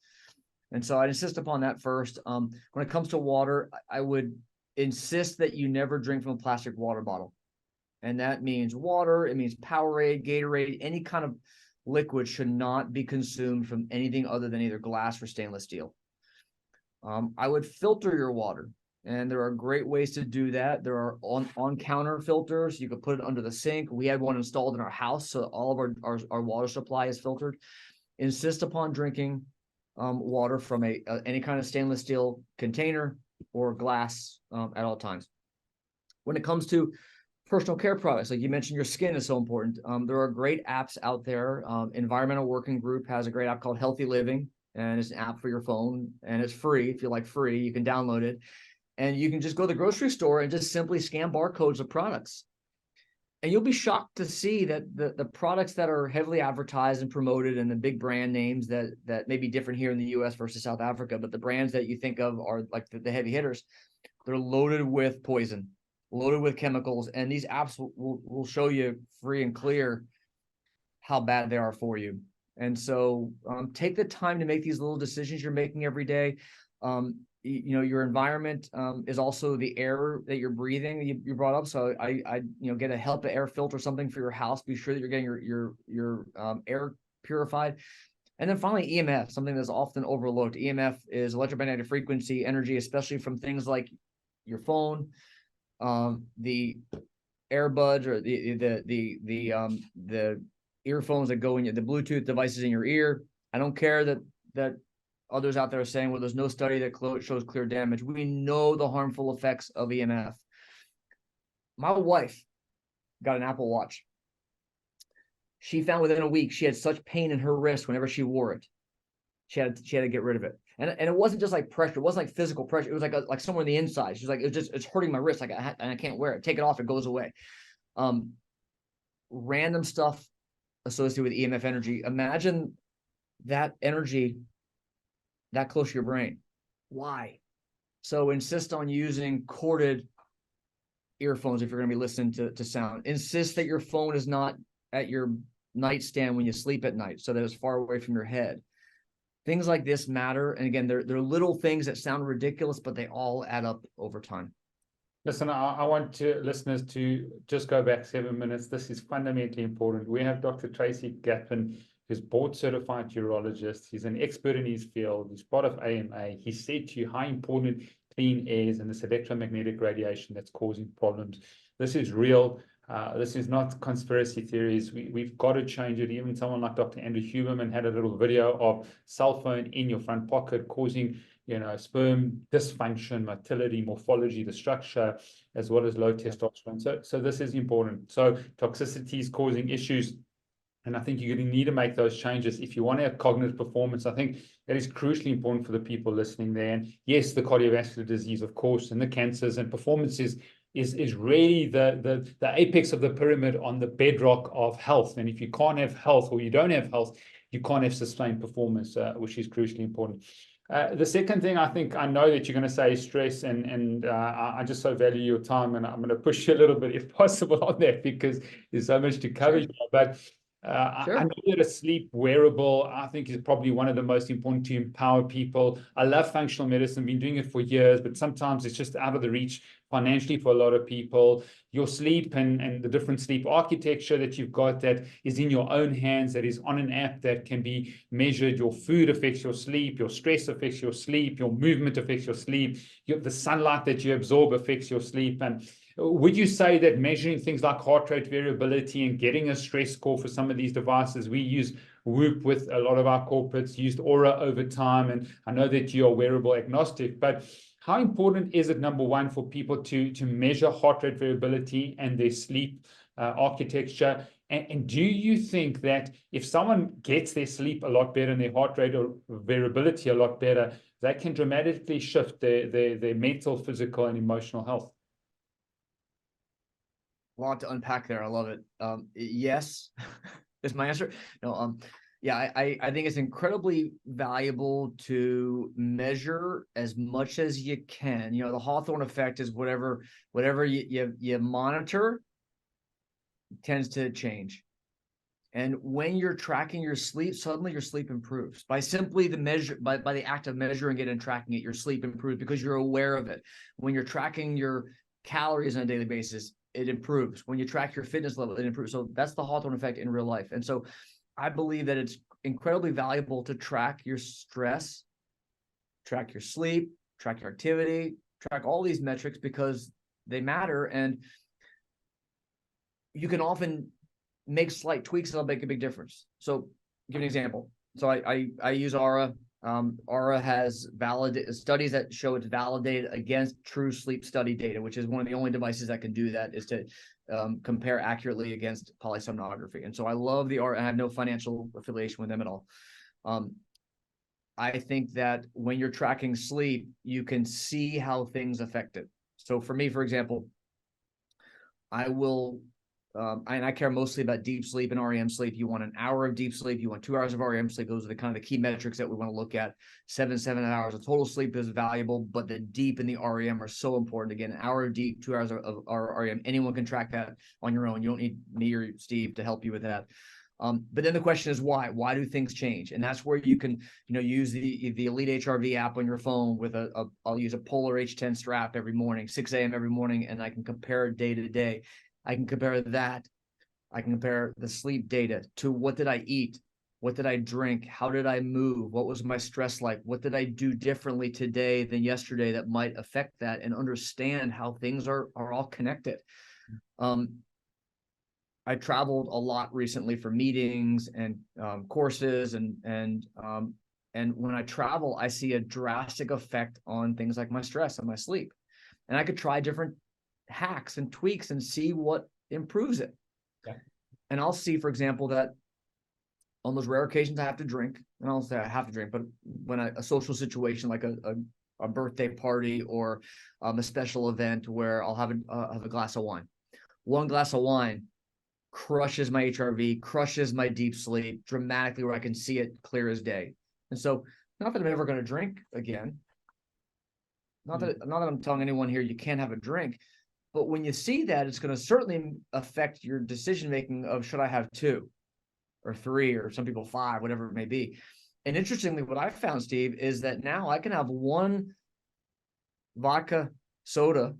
[SPEAKER 2] And so I'd insist upon that first. When it comes to water, I would insist that you never drink from a plastic water bottle. And that means water, it means Powerade, Gatorade, any kind of liquid should not be consumed from anything other than either glass or stainless steel. I would filter your water. And there are great ways to do that. There are on-counter filters. You could put it under the sink. We had one installed in our house, so all of our water supply is filtered. Insist upon drinking water from any kind of stainless steel container or glass at all times. When it comes to personal care products, like you mentioned, your skin is so important. There are great apps out there. Environmental Working Group has a great app called Healthy Living, and it's an app for your phone, and it's free. If you like free, you can download it. And you can just go to the grocery store and just simply scan barcodes of products. And you'll be shocked to see that the products that are heavily advertised and promoted, and the big brand names that may be different here in the US versus South Africa, but the brands that you think of are like the heavy hitters, they're loaded with poison, loaded with chemicals. And these apps will show you free and clear how bad they are for you. And so take the time to make these little decisions you're making every day. your environment is also the air that you're breathing. You brought up, so I get a HEPA air filter, something for your house. Be sure that you're getting your air purified. And then finally, EMF, something that's often overlooked. EMF is electromagnetic frequency energy, especially from things like your phone, the earbuds, or the earphones that go in the Bluetooth devices in your ear. I don't care that others out there are saying, well, there's no study that shows clear damage. We know the harmful effects of EMF. My wife got an Apple Watch. She found within a week she had such pain in her wrist whenever she wore it. She had to get rid of it. And it wasn't just like pressure. It wasn't like physical pressure. It was like somewhere in the inside. She's like, it's hurting my wrist. And I can't wear it. Take it off. It goes away. Random stuff associated with EMF energy. Imagine that energy that close to your brain. Why? So insist on using corded earphones if you're going to be listening to sound. Insist that your phone is not at your nightstand when you sleep at night, so that it's far away from your head. Things like this matter. And again, they're little things that sound ridiculous, but they all add up over time.
[SPEAKER 1] Listen, I want listeners to just go back 7 minutes. This is fundamentally important. We have Dr. Tracy Gapin, who's board certified urologist. He's an expert in his field. He's part of AMA. He said to you how important clean air is and this electromagnetic radiation that's causing problems. This is real. This is not conspiracy theories. We've got to change it. Even someone like Dr. Andrew Huberman had a little video of cell phone in your front pocket causing, sperm dysfunction, motility, morphology, the structure, as well as low testosterone. So this is important. So toxicity is causing issues. And I think you're going to need to make those changes if you want to have cognitive performance. I think that is crucially important for the people listening there. And yes, the cardiovascular disease, of course, and the cancers, and performance is really the apex of the pyramid on the bedrock of health. And if you can't have health, or you don't have health, you can't have sustained performance, which is crucially important. The second thing I know that you're going to say is stress, and I just so value your time, and I'm going to push you a little bit if possible on that, because there's so much to cover here. But
[SPEAKER 2] Sure.
[SPEAKER 1] I know that a sleep wearable, I think, is probably one of the most important to empower people. I love functional medicine, been doing it for years, but sometimes it's just out of the reach financially for a lot of people. Your sleep and the different sleep architecture that you've got that is in your own hands, that is on an app that can be measured. Your food affects your sleep, your stress affects your sleep, your movement affects your sleep, the sunlight that you absorb affects your sleep. And would you say that measuring things like heart rate variability and getting a stress score for some of these devices, we use Whoop with a lot of our corporates, used Aura over time, and I know that you are wearable agnostic, but how important is it, number one, for people to measure heart rate variability and their sleep architecture? And do you think that if someone gets their sleep a lot better and their heart rate or variability a lot better, that can dramatically shift their mental, physical, and emotional health?
[SPEAKER 2] A lot to unpack there. I love it. Yes, is my answer. No, yeah, I think it's incredibly valuable to measure as much as you can. The Hawthorne effect is whatever you monitor tends to change. And when you're tracking your sleep, suddenly your sleep improves by simply by the act of measuring it and tracking it. Your sleep improves because you're aware of it. When you're tracking your calories on a daily basis, it improves. When you track your fitness level, it improves. So that's the Hawthorne effect in real life. And so I believe that it's incredibly valuable to track your stress, track your sleep, track your activity, track all these metrics, because they matter. And you can often make slight tweaks that'll make a big difference. So give an example. So I use Aura. Aura has validated studies that show it's validated against true sleep study data, which is one of the only devices that can do that, is to compare accurately against polysomnography. And so I love the Aura. I have no financial affiliation with them at all. I think that when you're tracking sleep, you can see how things affect it. So for me, for example, I will and I care mostly about deep sleep and REM sleep. You want an hour of deep sleep. You want 2 hours of REM sleep. Those are the kind of the key metrics that we want to look at. 7 hours of total sleep is valuable, but the deep and the REM are so important. Again, an hour of deep, 2 hours of REM. Anyone can track that on your own. You don't need me or Steve to help you with that. But then the question is why? Why do things change? And that's where you can, use the Elite HRV app on your phone with I'll use a Polar H10 strap every morning, 6 a.m. every morning, and I can compare day to day. I can compare that. I can compare the sleep data to what did I eat? What did I drink? How did I move? What was my stress like? What did I do differently today than yesterday that might affect that, and understand how things are all connected. I traveled a lot recently for meetings and courses, and when I travel, I see a drastic effect on things like my stress and my sleep. And I could try different hacks and tweaks and see what improves it.
[SPEAKER 1] Yeah.
[SPEAKER 2] And I'll see, for example, that on those rare occasions I have to drink, and I'll say I have to drink, but when a social situation like a birthday party or a special event where I'll have a glass of wine. One glass of wine crushes my HRV, crushes my deep sleep dramatically, where I can see it clear as day. And so, not that I'm ever going to drink again. Not that I'm telling anyone here you can't have a drink, but when you see that, it's going to certainly affect your decision making of should I have 2 or 3 or some people 5, whatever it may be. And interestingly, what I found, Steve, is that now I can have 1 vodka soda,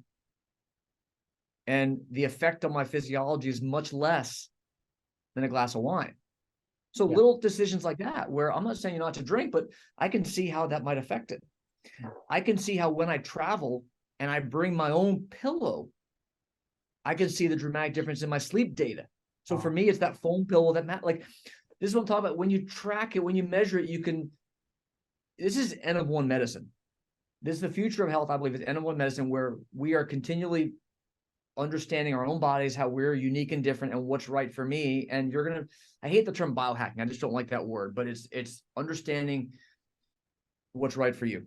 [SPEAKER 2] and the effect on my physiology is much less than a glass of wine. So little decisions like that, where I'm not saying you're not to drink, but I can see how that might affect it. I can see how when I travel and I bring my own pillow, I can see the dramatic difference in my sleep data. So for me, it's that foam pillow that this is what I'm talking about. When you track it, when you measure it, this is N of 1 medicine. This is the future of health, I believe, is N of 1 medicine, where we are continually understanding our own bodies, how we're unique and different, and what's right for me. And I hate the term biohacking. I just don't like that word, but it's understanding what's right for you.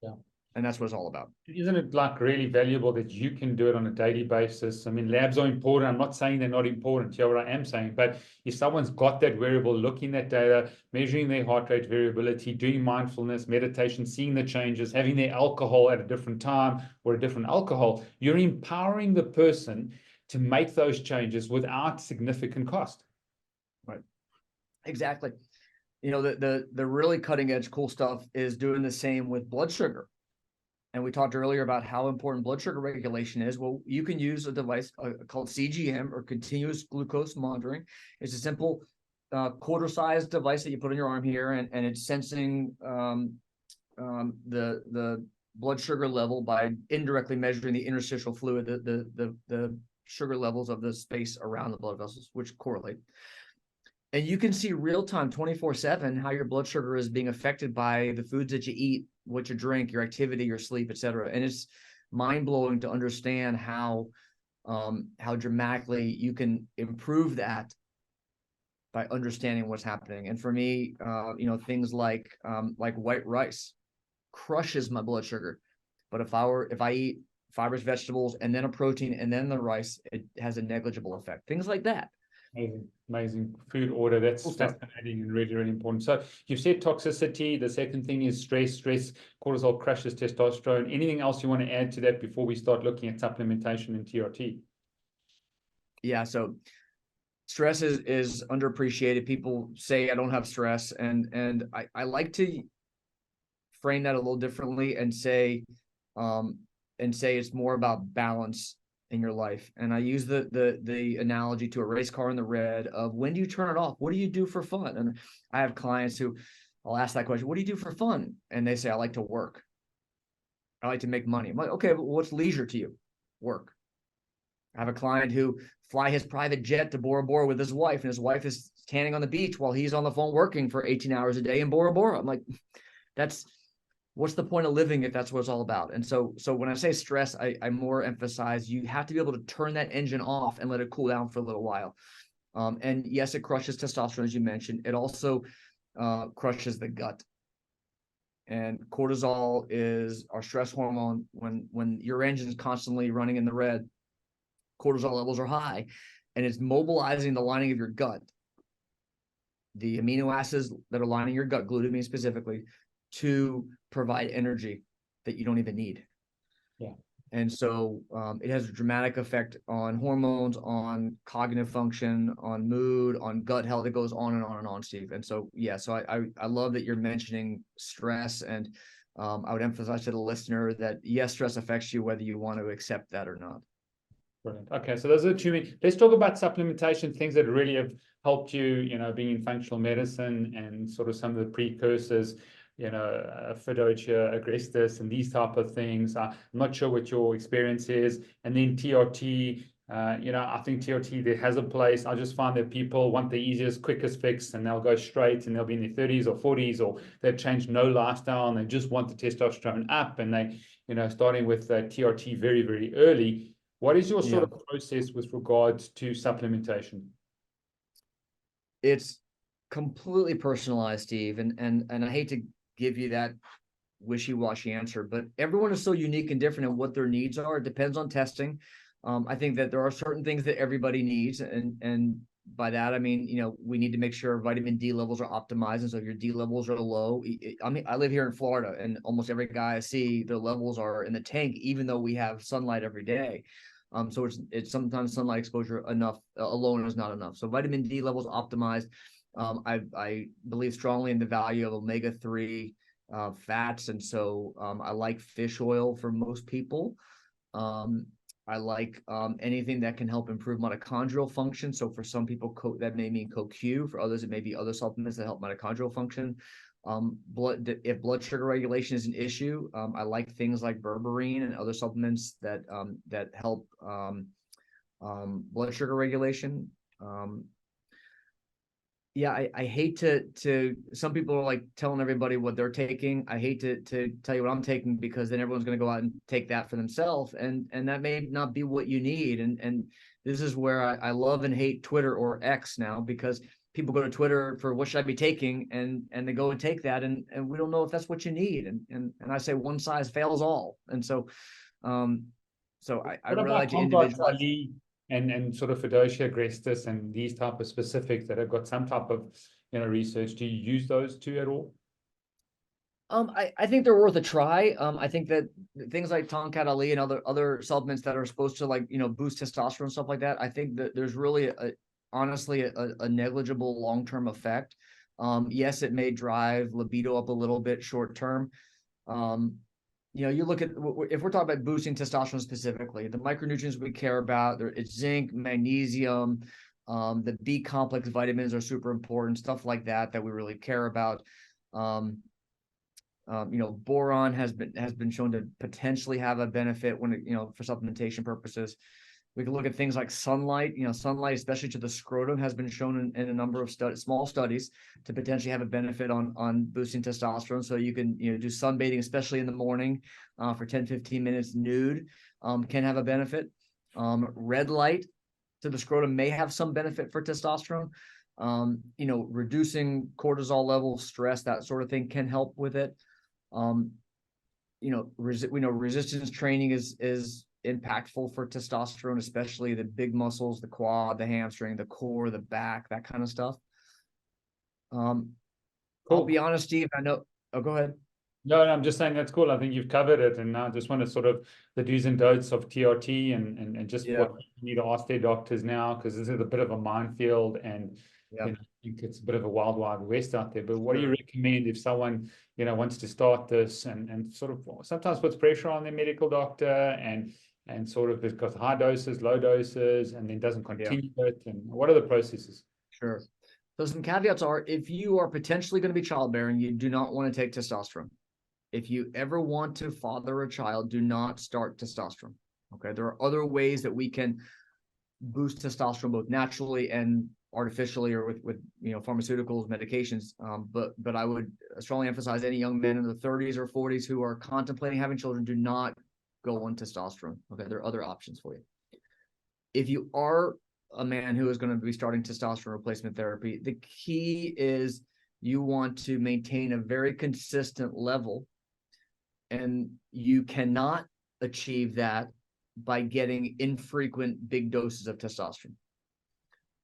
[SPEAKER 1] Yeah.
[SPEAKER 2] And that's what it's all about.
[SPEAKER 1] Isn't it really valuable that you can do it on a daily basis? I mean, labs are important. I'm not saying they're not important. You know what I am saying? But if someone's got that wearable, looking at data, measuring their heart rate variability, doing mindfulness, meditation, seeing the changes, having their alcohol at a different time or a different alcohol, you're empowering the person to make those changes without significant cost.
[SPEAKER 2] Right. Exactly. The really cutting edge cool stuff is doing the same with blood sugar. And we talked earlier about how important blood sugar regulation is. Well, you can use a device called CGM, or continuous glucose monitoring. It's a simple quarter-sized device that you put on your arm here, and it's sensing the blood sugar level by indirectly measuring the interstitial fluid, the sugar levels of the space around the blood vessels, which correlate. And you can see real time, 24/7, how your blood sugar is being affected by the foods that you eat, what you drink, your activity, your sleep, etc. And it's mind blowing to understand how dramatically you can improve that by understanding what's happening. And for me, things like white rice crushes my blood sugar. But if I eat fibrous vegetables and then a protein and then the rice, it has a negligible effect. Things like that.
[SPEAKER 1] Amazing food order. That's fascinating and really, really important. So you've said toxicity. The second thing is stress. Cortisol crushes testosterone. Anything else you want to add to that before we start looking at supplementation and TRT?
[SPEAKER 2] Yeah. So stress is underappreciated. People say I don't have stress, and I like to frame that a little differently and say it's more about balance in your life. And I use the analogy to a race car in the red of, when do you turn it off? What do you do for fun? And I have clients who I'll ask that question, what do you do for fun? And they say, I like to work. I like to make money. I'm like, okay, but what's leisure to you? Work. I have a client who fly his private jet to Bora Bora with his wife, and his wife is tanning on the beach while he's on the phone working for 18 hours a day in Bora Bora. I'm like, what's the point of living if that's what it's all about? And so when I say stress, I more emphasize you have to be able to turn that engine off and let it cool down for a little while. And yes, it crushes testosterone, as you mentioned. It also crushes the gut. And cortisol is our stress hormone. When your engine is constantly running in the red, cortisol levels are high, and it's mobilizing the lining of your gut, the amino acids that are lining your gut, glutamine specifically, to provide energy that you don't even need.
[SPEAKER 1] Yeah.
[SPEAKER 2] And so it has a dramatic effect on hormones, on cognitive function, on mood, on gut health. It goes on and on and on, Steve. And so, yeah, so I love that you're mentioning stress. And I would emphasize to the listener that, yes, stress affects you, whether you want to accept that or not.
[SPEAKER 1] Brilliant. Okay, so those are two. Let's talk about supplementation, things that really have helped you, being in functional medicine and sort of some of the precursors, Fidocia, Agrestis, and these type of things. I'm not sure what your experience is. And then TRT, I think TRT, there has a place. I just find that people want the easiest, quickest fix, and they'll go straight, and they'll be in their 30s or 40s, or they've changed no lifestyle, and they just want the testosterone up, and they, starting with TRT very, very early. What is your sort of process with regards to supplementation?
[SPEAKER 2] It's completely personalized, Steve, and I hate to give you that wishy-washy answer, but everyone is so unique and different in what their needs are. It depends on testing. I think that there are certain things that everybody needs, and by that I mean, we need to make sure vitamin D levels are optimized. And so if your D levels are low, I mean, I live here in Florida, and almost every guy I see, their levels are in the tank, even though we have sunlight every day. So it's sometimes sunlight exposure enough alone is not enough. So vitamin D levels optimized. I believe strongly in the value of omega-3 fats, and so I like fish oil for most people. I like anything that can help improve mitochondrial function. So for some people, that may mean CoQ. For others, it may be other supplements that help mitochondrial function. If blood sugar regulation is an issue, I like things like berberine and other supplements that help blood sugar regulation. I hate to some people are like telling everybody what they're taking. I hate to tell you what I'm taking, because then everyone's going to go out and take that for themselves, and that may not be what you need. And this is where I love and hate Twitter, or X now, because people go to Twitter for what should I be taking, and they go and take that, and we don't know if that's what you need. And I say one size fails all. And so I really like to individualize.
[SPEAKER 1] And sort of Fidocia, Agrestis, and these type of specifics that have got some type of research. Do you use those two at all?
[SPEAKER 2] I think they're worth a try. I think that things like Tonkat Ali and other supplements that are supposed to boost testosterone and stuff like that, I think that there's really honestly a negligible long-term effect. Yes, it may drive libido up a little bit short term. You look at, if we're talking about boosting testosterone specifically, the micronutrients we care about, it's zinc, magnesium, the B complex vitamins are super important, stuff like that we really care about. Boron has been shown to potentially have a benefit when for supplementation purposes. We can look at things like sunlight. Sunlight, especially to the scrotum, has been shown in a number of small studies to potentially have a benefit on boosting testosterone. So you can do sunbathing, especially in the morning, for 10-15 minutes nude, can have a benefit. Red light to the scrotum may have some benefit for testosterone. Reducing cortisol levels, stress, that sort of thing can help with it. We know resistance training is impactful for testosterone, especially the big muscles, the quad, the hamstring, the core, the back, that kind of stuff. Cool. I'll be honest, Steve, I know. Oh, go ahead.
[SPEAKER 1] No, I'm just saying that's cool. I think you've covered it, and now I just want to sort of the do's and don'ts of TRT and just what you need to ask their doctors now, because this is a bit of a minefield, and I think it's a bit of a wild west out there. But what do you recommend if someone wants to start this and sort of sometimes puts pressure on their medical doctor and sort of has got high doses, low doses, and then doesn't continue it? And what are the processes?
[SPEAKER 2] Sure. So some caveats are, if you are potentially going to be childbearing, you do not want to take testosterone. If you ever want to father a child, do not start testosterone. Okay. There are other ways that we can boost testosterone, both naturally and artificially, or with pharmaceuticals, medications. But I would strongly emphasize any young men in their 30s or 40s who are contemplating having children, do not go on testosterone. Okay. There are other options for you. If you are a man who is going to be starting testosterone replacement therapy, the key is you want to maintain a very consistent level, and you cannot achieve that by getting infrequent big doses of testosterone.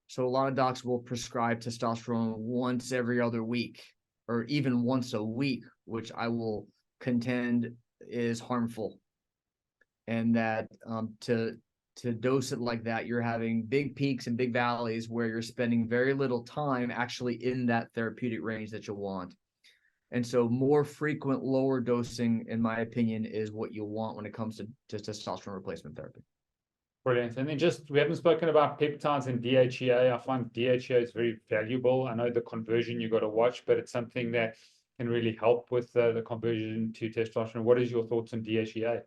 [SPEAKER 2] So a lot of docs will prescribe testosterone once every other week, or even once a week, which I will contend is harmful. and that to dose it like that, you're having big peaks and big valleys where you're spending very little time actually in that therapeutic range that you want. And so more frequent lower dosing, in my opinion, is what you want when it comes to testosterone replacement therapy.
[SPEAKER 1] Brilliant. And then we haven't spoken about peptides and DHEA. I find DHEA is very valuable. I know the conversion you got to watch, but it's something that can really help with the conversion to testosterone. What is your thoughts on DHEA?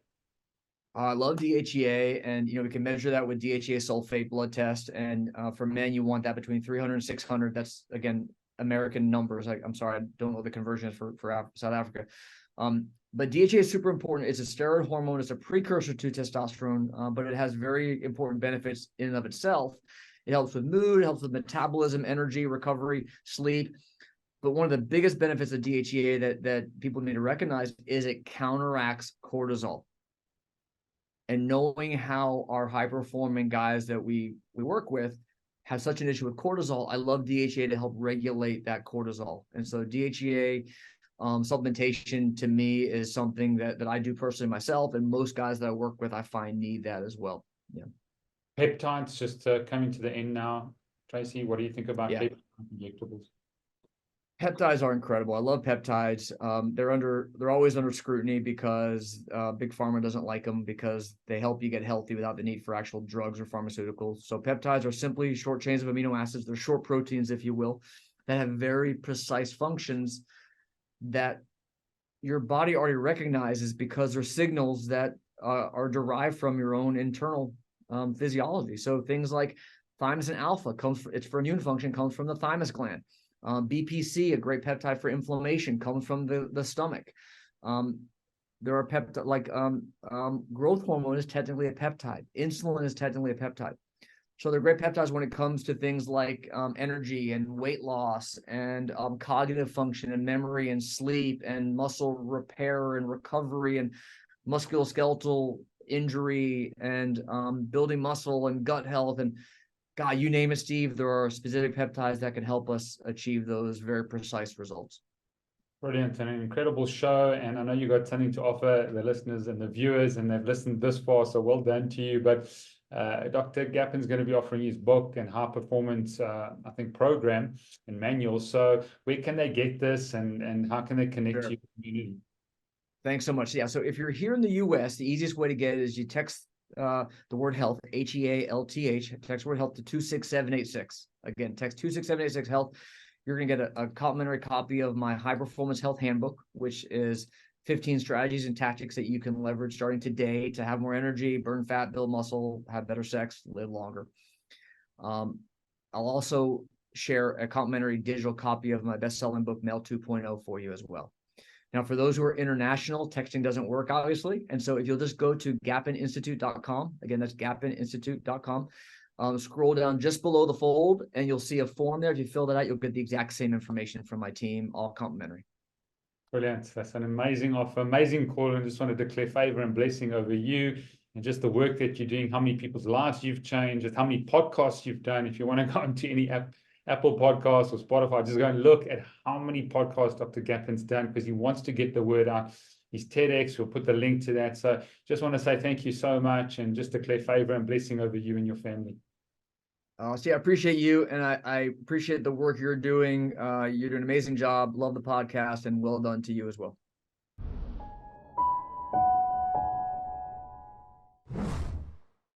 [SPEAKER 2] I love DHEA, and we can measure that with DHEA sulfate blood test. And for men, you want that between 300 and 600. That's again American numbers. I'm sorry, I don't know the conversion for South Africa. But DHEA is super important. It's a steroid hormone. It's a precursor to testosterone, but it has very important benefits in and of itself. It helps with mood, it helps with metabolism, energy, recovery, sleep. But one of the biggest benefits of DHEA that people need to recognize is it counteracts cortisol. And knowing how our high-performing guys that we work with have such an issue with cortisol, I love DHEA to help regulate that cortisol. And so DHEA supplementation to me is something that I do personally myself, and most guys that I work with I find need that as well. Yeah.
[SPEAKER 1] Peptides, just coming to the end now. Tracy, what do you think about peptide injectables?
[SPEAKER 2] Peptides are incredible. I love peptides. They're always under scrutiny because big pharma doesn't like them because they help you get healthy without the need for actual drugs or pharmaceuticals. So peptides are simply short chains of amino acids. They're short proteins, if you will, that have very precise functions that your body already recognizes because they're signals that are derived from your own internal physiology. So things like thymosin alpha it's for immune function, comes from the thymus gland. BPC, a great peptide for inflammation, comes from the stomach. There are peptides like growth hormone is technically a peptide. Insulin is technically a peptide. So they're great peptides when it comes to things like energy and weight loss and cognitive function and memory and sleep and muscle repair and recovery and musculoskeletal injury and building muscle and gut health and God, you name it, Steve, there are specific peptides that can help us achieve those very precise results.
[SPEAKER 1] Brilliant, and an incredible show. And I know you got something to offer the listeners and the viewers, and they've listened this far, so well done to you. But Dr. Gapin is going to be offering his book and high performance, I think, program and manual. So where can they get this, and how can they connect to your community?
[SPEAKER 2] Thanks so much. Yeah, so if you're here in the US, the easiest way to get it is you text the word health, HEALTH, text word health to 26786. Again, text 26786 health. You're going to get a complimentary copy of my high performance health handbook, which is 15 strategies and tactics that you can leverage starting today to have more energy, burn fat, build muscle, have better sex, live longer. I'll also share a complimentary digital copy of my best-selling book, Male 2.0, for you as well. Now, for those who are international, texting doesn't work, obviously. And so if you'll just go to gapininstitute.com, again, that's gapininstitute.com, scroll down just below the fold, and you'll see a form there. If you fill that out, you'll get the exact same information from my team, all complimentary.
[SPEAKER 1] Brilliant. That's an amazing offer, amazing call. And just want to declare favor and blessing over you and just the work that you're doing, how many people's lives you've changed, how many podcasts you've done. If you want to go into any Apple Podcasts or Spotify, just go and look at how many podcasts Dr. Gapin's done, because he wants to get the word out. His TEDx, we'll put the link to that. So just want to say thank you so much and just declare favor and blessing over you and your family.
[SPEAKER 2] I appreciate you, and I appreciate the work you're doing. You're doing an amazing job. Love the podcast, and well done to you as well.